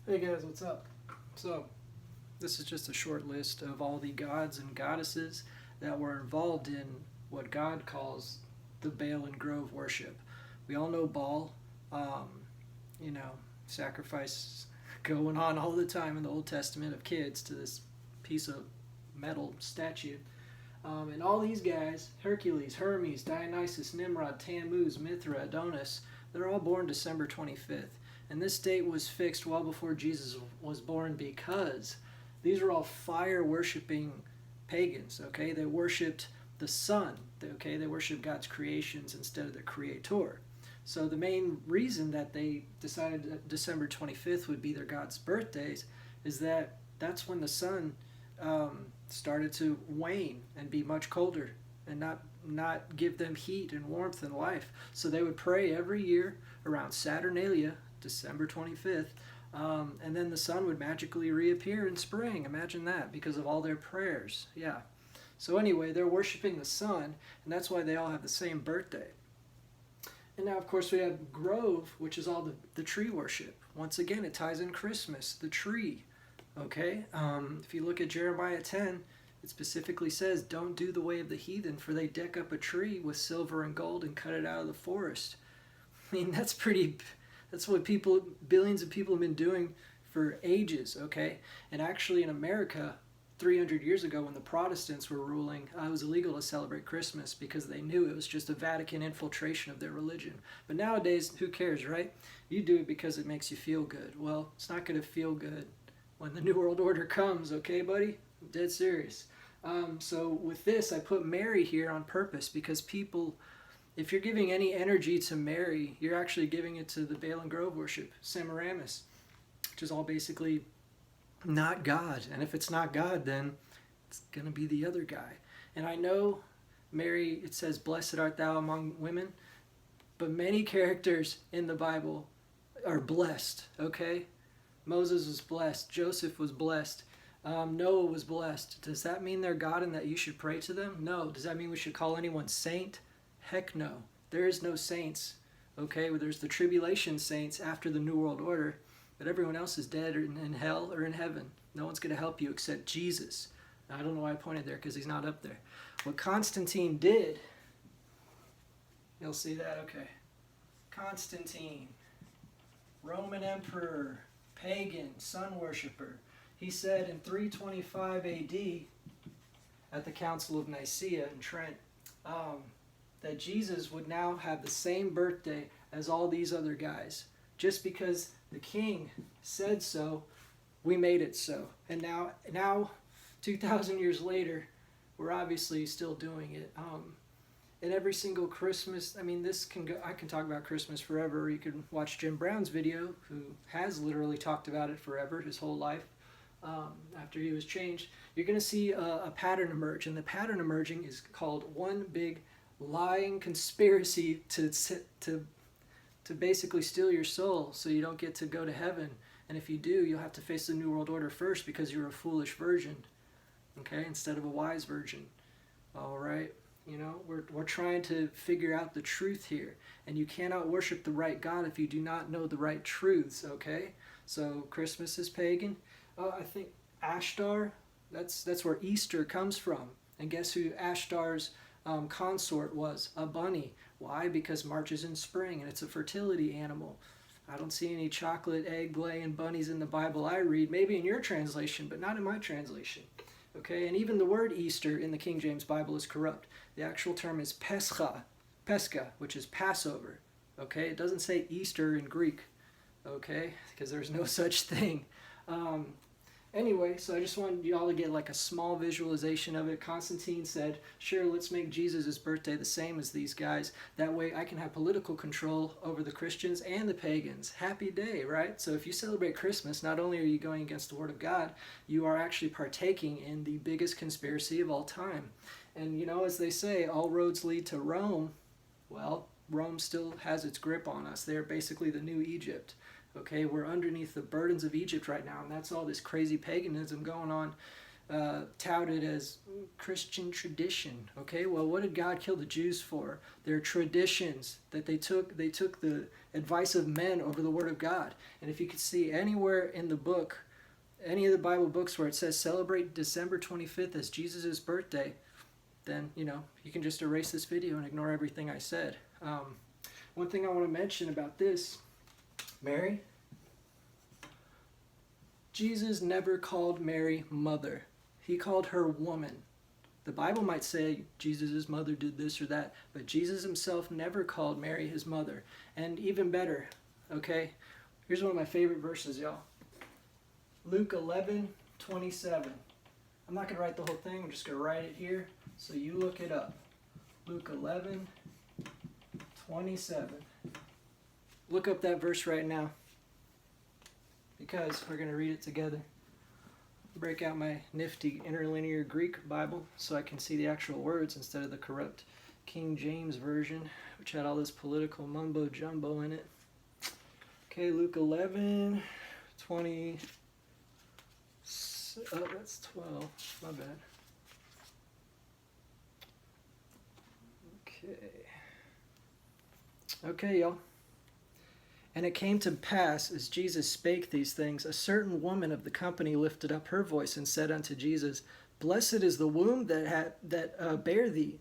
Hey guys, what's up? So, this is just a short list of all the gods and goddesses that were involved in what God calls the Baal and Grove worship. We all know Baal, um, you know, sacrifice going on all the time in the Old Testament of kids to this piece of metal statue. And all these guys, Hercules, Hermes, Dionysus, Nimrod, Tammuz, Mithra, Adonis, they're all born December 25th. And this date was fixed well before Jesus was born because these were all fire worshiping pagans, okay? They worshiped the sun, okay? They worshiped God's creations instead of the creator. So the main reason that they decided that December 25th would be their God's birthdays is that that's when the sun started to wane and be much colder and not give them heat and warmth and life. So they would pray every year around Saturnalia, December 25th, and then the sun would magically reappear in spring. Imagine that, because of all their prayers. Yeah. So anyway, they're worshiping the sun, and that's why they all have the same birthday. And now, of course, we have Grove, which is all the tree worship. Once again, it ties in Christmas, the tree. Okay? If you look at Jeremiah 10, it specifically says, "Don't do the way of the heathen, for they deck up a tree with silver and gold and cut it out of the forest." I mean, that's what billions of people have been doing for ages, okay? And actually in America, 300 years ago when the Protestants were ruling, it was illegal to celebrate Christmas because they knew it was just a Vatican infiltration of their religion. But nowadays, who cares, right? You do it because it makes you feel good. Well, it's not going to feel good when the New World Order comes, okay, buddy? I'm dead serious. So with this, I put Mary here on purpose because people, if you're giving any energy to Mary, you're actually giving it to the Baal and Grove worship, Semiramis, which is all basically not God. And if it's not God, then it's going to be the other guy. And I know Mary, it says, "Blessed art thou among women," but many characters in the Bible are blessed, okay? Moses was blessed. Joseph was blessed. Noah was blessed. Does that mean they're God and that you should pray to them? No. Does that mean we should call anyone saint? Heck no. There is no saints. Okay, well, there's the tribulation saints after the New World Order, but everyone else is dead or in hell or in heaven. No one's going to help you except Jesus. Now, I don't know why I pointed there because he's not up there. What Constantine did, you'll see that, okay. Constantine, Roman emperor, pagan, sun worshiper. He said in 325 AD at the Council of Nicaea in Trent, that Jesus would now have the same birthday as all these other guys. Just because the king said so, we made it so. And now 2,000 years later, we're obviously still doing it. And every single Christmas, I mean, I can talk about Christmas forever, or you can watch Jim Brown's video, who has literally talked about it forever, his whole life, after he was changed. You're going to see a pattern emerge, and the pattern emerging is called one big lying conspiracy to basically steal your soul so you don't get to go to heaven. And if you do, you'll have to face the New World Order first because you're a foolish virgin, okay, instead of a wise virgin. All right? You know, we're trying to figure out the truth here. And you cannot worship the right God if you do not know the right truths, okay? So Christmas is pagan. I think Ashtar, that's where Easter comes from. And guess who Ashtar's consort was? A bunny. Why? Because March is in spring and it's a fertility animal. I don't see any chocolate, egg laying bunnies in the Bible I read. Maybe in your translation, but not in my translation. Okay, and even the word Easter in the King James Bible is corrupt. The actual term is Pescha, which is Passover. Okay, it doesn't say Easter in Greek. Okay, because there's no such thing. Anyway, so I just wanted y'all to get like a small visualization of it. Constantine said, sure, let's make Jesus' birthday the same as these guys. That way I can have political control over the Christians and the pagans. Happy day, right? So if you celebrate Christmas, not only are you going against the Word of God, you are actually partaking in the biggest conspiracy of all time. And you know, as they say, all roads lead to Rome. Well, Rome still has its grip on us. They're basically the new Egypt. Okay, we're underneath the burdens of Egypt right now, and that's all this crazy paganism going on touted as Christian tradition. Okay, well, what did God kill the Jews for? Their traditions that they took the advice of men over the word of God. And if you could see anywhere in the book, any of the Bible books where it says celebrate December 25th as Jesus' birthday, then you can just erase this video and ignore everything I said. One thing I want to mention about this, Mary, Jesus never called Mary mother. He called her woman. The Bible might say Jesus' mother did this or that, but Jesus himself never called Mary his mother. And even better, okay, here's one of my favorite verses, y'all. Luke 11:27. I'm not going to write the whole thing, I'm just going to write it here, so you look it up. Luke 11:27. Look up that verse right now, because we're going to read it together. Break out my nifty interlinear Greek Bible so I can see the actual words instead of the corrupt King James Version, which had all this political mumbo jumbo in it. Okay, Luke 11:20. Oh, that's 12. My bad. Okay, y'all. And it came to pass, as Jesus spake these things, a certain woman of the company lifted up her voice and said unto Jesus, Blessed is the womb that bare thee,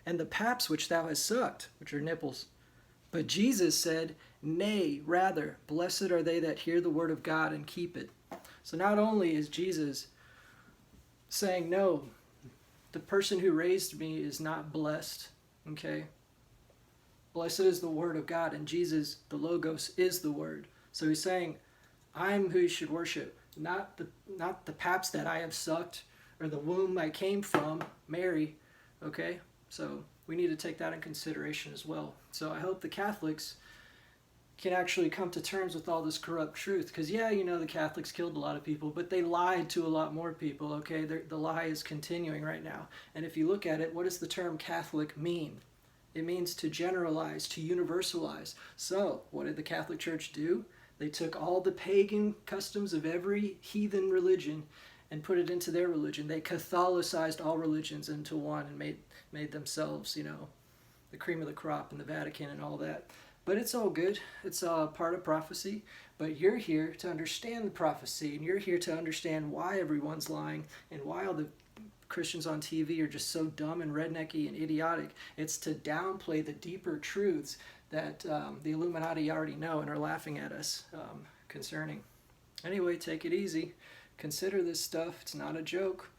and the paps which thou hast sucked, which are nipples. But Jesus said, Nay, rather, blessed are they that hear the word of God and keep it. So not only is Jesus saying, no, the person who raised me is not blessed, okay? Blessed is the word of God, and Jesus, the Logos, is the word. So he's saying, I'm who you should worship, not the paps that I have sucked, or the womb I came from, Mary, okay? So we need to take that in consideration as well. So I hope the Catholics can actually come to terms with all this corrupt truth. Because, yeah, the Catholics killed a lot of people, but they lied to a lot more people, okay? The lie is continuing right now. And if you look at it, what does the term Catholic mean? It means to generalize, to universalize. So, what did the Catholic Church do? They took all the pagan customs of every heathen religion and put it into their religion. They Catholicized all religions into one and made themselves, the cream of the crop in the Vatican and all that. But it's all good. It's part of prophecy. But you're here to understand the prophecy, and you're here to understand why everyone's lying and why all the Christians on TV are just so dumb and rednecky and idiotic. It's to downplay the deeper truths that the Illuminati already know and are laughing at us concerning. Anyway, take it easy. Consider this stuff. It's not a joke.